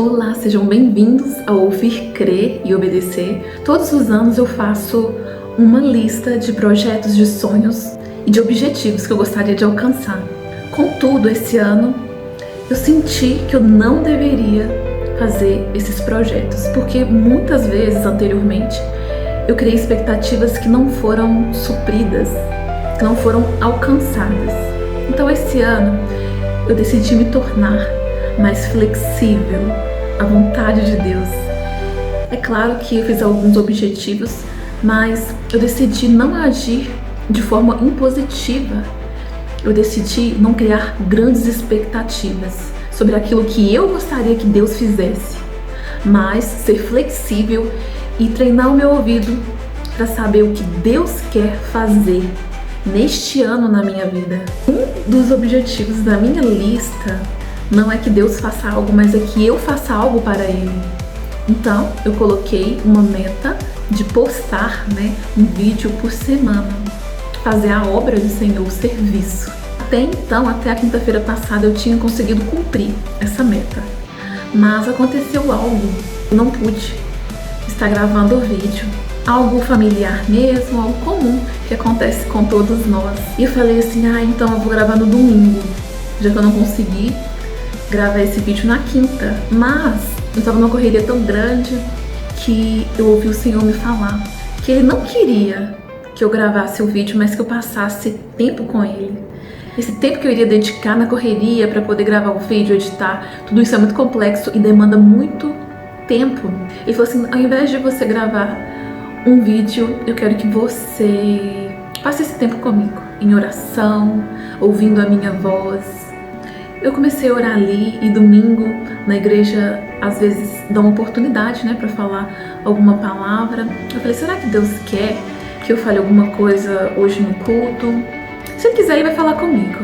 Olá, sejam bem-vindos ao Ouvir, Crer e Obedecer. Todos os anos eu faço uma lista de projetos, de sonhos e de objetivos que eu gostaria de alcançar. Contudo, esse ano eu senti que eu não deveria fazer esses projetos, porque muitas vezes anteriormente eu criei expectativas que não foram supridas, que não foram alcançadas. Então esse ano eu decidi me tornar mais flexível à vontade de Deus. É claro que eu fiz alguns objetivos, mas eu decidi não agir de forma impositiva. Eu decidi não criar grandes expectativas sobre aquilo que eu gostaria que Deus fizesse, mas ser flexível e treinar o meu ouvido para saber o que Deus quer fazer neste ano na minha vida. Um dos objetivos da minha lista não é que Deus faça algo, mas é que eu faça algo para Ele. Então, eu coloquei uma meta de postar, um vídeo por semana, fazer a obra do Senhor, o serviço. Até então, até a quinta-feira passada, eu tinha conseguido cumprir essa meta. Mas aconteceu algo, eu não pude estar gravando o vídeo. Algo familiar mesmo, algo comum que acontece com todos nós. E eu falei assim, então eu vou gravar no domingo, já que eu não consegui gravar esse vídeo na quinta. Mas eu tava numa correria tão grande que eu ouvi o Senhor me falar que Ele não queria que eu gravasse o vídeo, mas que eu passasse tempo com Ele. Esse tempo que eu iria dedicar na correria para poder gravar o vídeo, editar, tudo isso é muito complexo e demanda muito tempo. Ele falou assim, ao invés de você gravar um vídeo, eu quero que você passe esse tempo comigo, em oração, ouvindo a minha voz. Eu comecei a orar ali e domingo na igreja às vezes dá uma oportunidade, para falar alguma palavra. Eu falei, será que Deus quer que eu fale alguma coisa hoje no culto? Se Ele quiser, Ele vai falar comigo.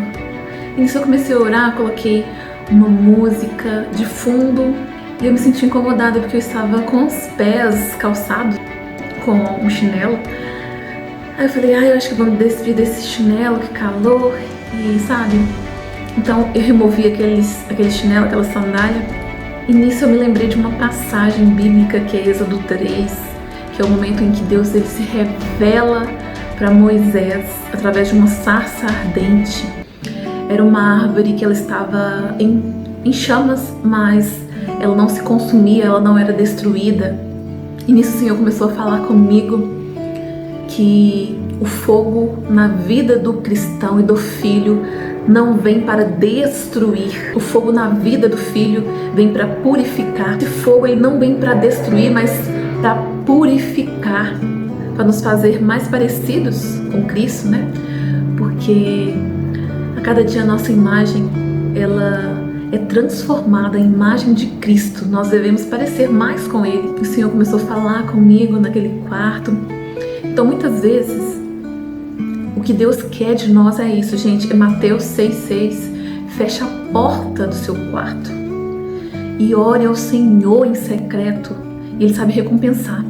E nisso eu comecei a orar, coloquei uma música de fundo e eu me senti incomodada porque eu estava com os pés calçados com um chinelo. Aí eu falei, eu acho que vou me despedir desse chinelo, que calor, e sabe? Então eu removi aquele chinelo, aquela sandália, e nisso eu me lembrei de uma passagem bíblica que é Êxodo 3, que é o momento em que Deus ele se revela para Moisés através de uma sarça ardente. Era uma árvore que ela estava em chamas, mas ela não se consumia, ela não era destruída. E nisso o Senhor começou a falar comigo que o fogo na vida do cristão e do filho não vem para destruir. O fogo na vida do filho vem para purificar. Esse fogo ele não vem para destruir, mas para purificar, para nos fazer mais parecidos com Cristo, Porque a cada dia a nossa imagem ela é transformada em imagem de Cristo. Nós devemos parecer mais com Ele. O Senhor começou a falar comigo naquele quarto. Então muitas vezes o que Deus quer de nós é isso, gente. É Mateus 6,6. Fecha a porta do seu quarto e ore ao Senhor em secreto, e Ele sabe recompensar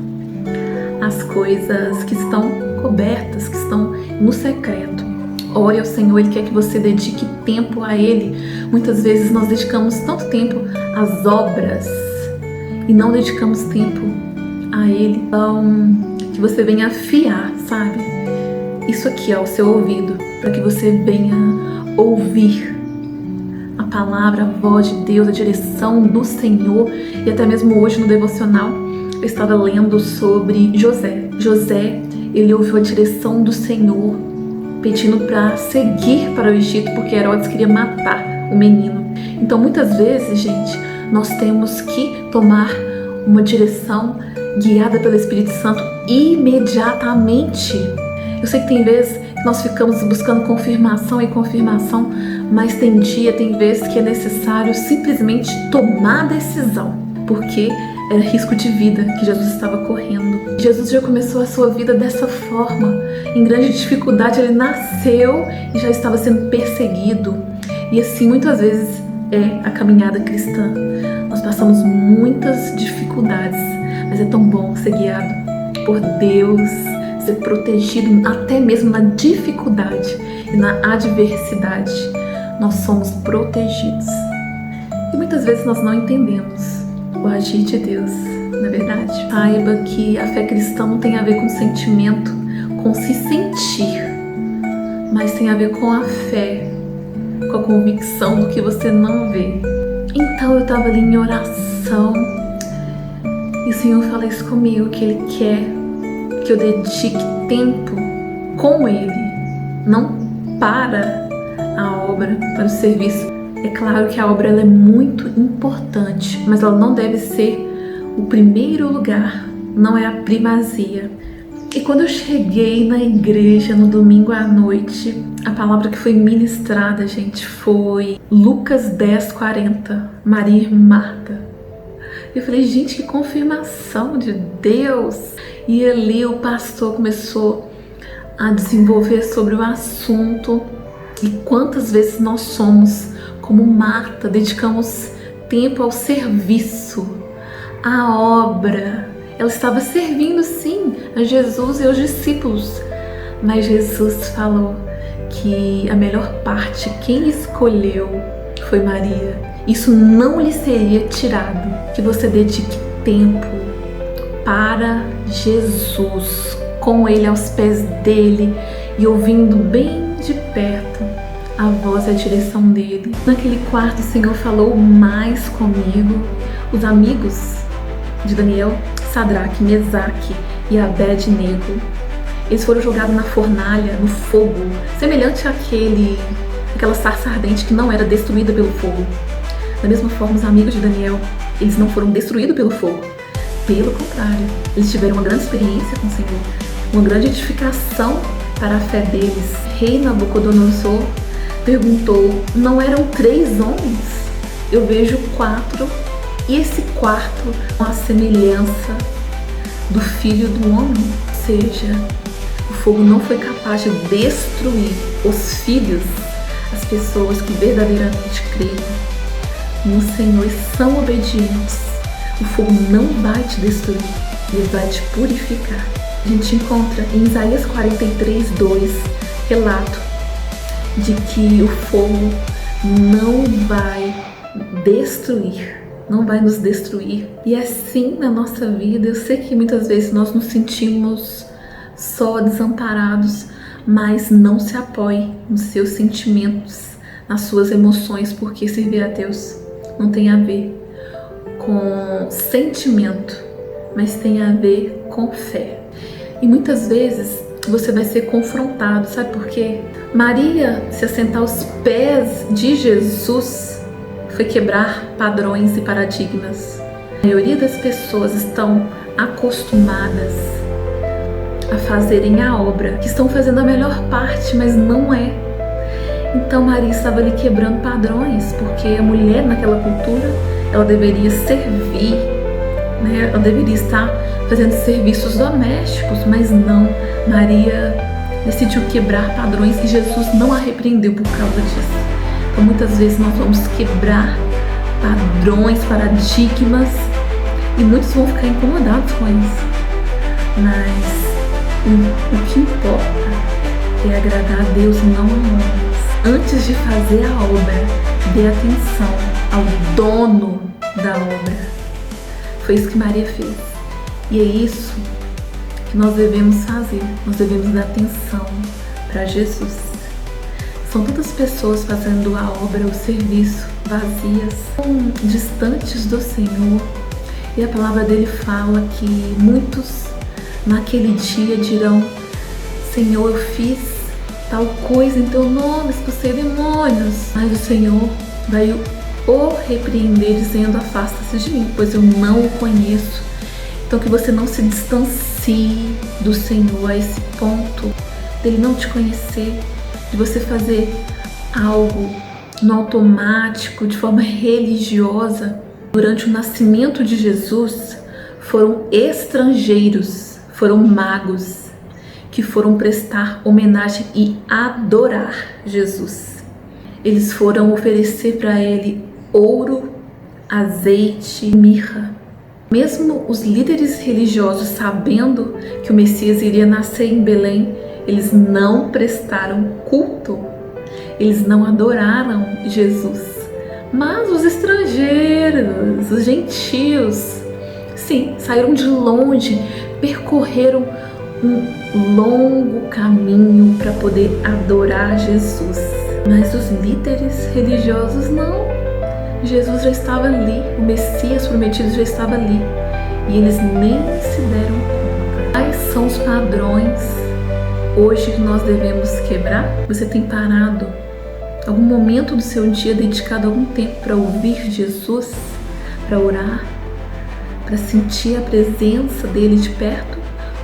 as coisas que estão cobertas, que estão no secreto. Ore ao Senhor, Ele quer que você dedique tempo a Ele. Muitas vezes nós dedicamos tanto tempo às obras e não dedicamos tempo a Ele. Então, que você venha afiar, sabe? Isso aqui ao seu ouvido, para que você venha ouvir a palavra, a voz de Deus, a direção do Senhor. E até mesmo hoje no devocional eu estava lendo sobre José. José, ele ouviu a direção do Senhor, pedindo para seguir para o Egito, porque Herodes queria matar o menino. Então muitas vezes, gente, nós temos que tomar uma direção guiada pelo Espírito Santo imediatamente. Eu sei que tem vezes que nós ficamos buscando confirmação e confirmação, mas tem vezes que é necessário simplesmente tomar a decisão, porque era risco de vida que Jesus estava correndo. Jesus já começou a sua vida dessa forma. Em grande dificuldade, Ele nasceu e já estava sendo perseguido. E assim, muitas vezes, é a caminhada cristã. Nós passamos muitas dificuldades, mas é tão bom ser guiado por Deus, ser protegido até mesmo na dificuldade e na adversidade. Nós somos protegidos. E muitas vezes nós não entendemos o agir de Deus, na verdade. Saiba que a fé cristã não tem a ver com sentimento, com se sentir, mas tem a ver com a fé, com a convicção do que você não vê. Então eu estava ali em oração e o Senhor fala isso comigo, que Ele quer que eu dedique tempo com Ele, não para a obra, para o serviço. É claro que a obra ela é muito importante, mas ela não deve ser o primeiro lugar, não é a primazia. E quando eu cheguei na igreja no domingo à noite, a palavra que foi ministrada, gente, foi Lucas 10:40, Maria e Marta. Eu falei, gente, que confirmação de Deus! E ali o pastor começou a desenvolver sobre o assunto e quantas vezes nós somos como Marta, dedicamos tempo ao serviço, à obra. Ela estava servindo sim a Jesus e aos discípulos, mas Jesus falou que a melhor parte, quem escolheu foi Maria. Isso não lhe seria tirado, que você dedique tempo para Jesus, com Ele aos pés dele e ouvindo bem de perto a voz e a direção dele. Naquele quarto o Senhor falou mais comigo. Os amigos de Daniel, Sadraque, Mesaque e Abed-nego, eles foram jogados na fornalha, no fogo, semelhante àquela sarça ardente que não era destruída pelo fogo. Da mesma forma, os amigos de Daniel, eles não foram destruídos pelo fogo. Pelo contrário, eles tiveram uma grande experiência com o Senhor, uma grande edificação para a fé deles. Rei Nabucodonosor perguntou, não eram 3 homens? Eu vejo 4, e esse quarto com a semelhança do Filho do Homem. Ou seja, o fogo não foi capaz de destruir os filhos, as pessoas que verdadeiramente creem no Senhor e são obedientes. O fogo não vai te destruir, ele vai te purificar. A gente encontra em Isaías 43:2 relato de que o fogo não vai destruir, não vai nos destruir. E é assim na nossa vida. Eu sei que muitas vezes nós nos sentimos só, desamparados, mas não se apoie nos seus sentimentos, nas suas emoções, porque servir a Deus não tem a ver com sentimento, mas tem a ver com fé. E muitas vezes você vai ser confrontado, sabe por quê? Maria se assentar aos pés de Jesus foi quebrar padrões e paradigmas. A maioria das pessoas estão acostumadas a fazerem a obra, que estão fazendo a melhor parte, mas não é. Então Maria estava ali quebrando padrões, porque a mulher naquela cultura, ela deveria servir, né? Ela deveria estar fazendo serviços domésticos, mas não. Maria decidiu quebrar padrões e Jesus não a repreendeu por causa disso. Então muitas vezes nós vamos quebrar padrões, paradigmas, e muitos vão ficar incomodados com isso. Mas o que importa é agradar a Deus e não a homens. Antes de fazer a obra, dê atenção ao dono da obra. Foi isso que Maria fez. E é isso que nós devemos fazer. Nós devemos dar atenção para Jesus. São tantas pessoas fazendo a obra, o serviço, vazias, distantes do Senhor. E a palavra dele fala que muitos naquele dia dirão, Senhor, eu fiz tal coisa em teu nome, expulsei demônios. Mas o Senhor vai o repreender dizendo, afasta-se de mim, pois eu não o conheço. Então que você não se distancie do Senhor a esse ponto dele não te conhecer, de você fazer algo no automático, de forma religiosa. Durante o nascimento de Jesus, foram estrangeiros, foram magos, que foram prestar homenagem e adorar Jesus. Eles foram oferecer para ele ouro, azeite e mirra. Mesmo os líderes religiosos, sabendo que o Messias iria nascer em Belém, eles não prestaram culto, eles não adoraram Jesus, Mas os estrangeiros, os gentios, sim, saíram de longe, percorreram um longo caminho para poder adorar Jesus. Mas os líderes religiosos não. Jesus já estava ali, o Messias prometido já estava ali. E eles nem se deram conta. Quais são os padrões hoje que nós devemos quebrar? Você tem parado algum momento do seu dia, dedicado algum tempo para ouvir Jesus, para orar, para sentir a presença dele de perto?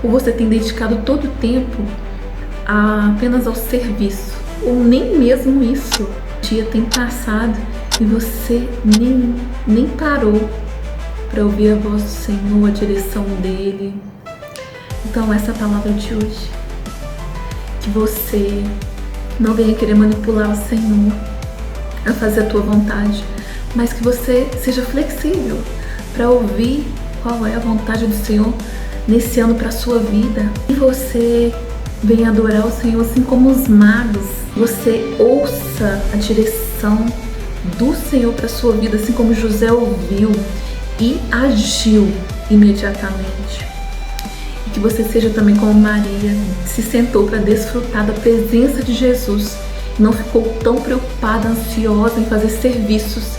Ou você tem dedicado todo o tempo apenas ao serviço? Ou nem mesmo isso? O dia tem passado e você nem parou para ouvir a voz do Senhor, a direção dele. Então essa é a palavra de hoje. Que você não venha querer manipular o Senhor a fazer a tua vontade, mas que você seja flexível para ouvir qual é a vontade do Senhor nesse ano para a sua vida. E você venha adorar o Senhor assim como os magos. Você ouça a direção do Senhor para a sua vida, assim como José ouviu e agiu imediatamente. E que você seja também como Maria, se sentou para desfrutar da presença de Jesus, não ficou tão preocupada, ansiosa em fazer serviços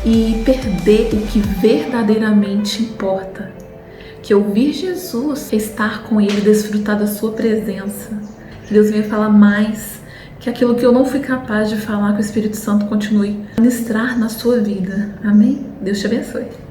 e perder o que verdadeiramente importa. Que ouvir Jesus é estar com Ele, desfrutar da sua presença. Que Deus venha falar mais, que aquilo que eu não fui capaz de falar, que o Espírito Santo continue a ministrar na sua vida. Amém? Deus te abençoe.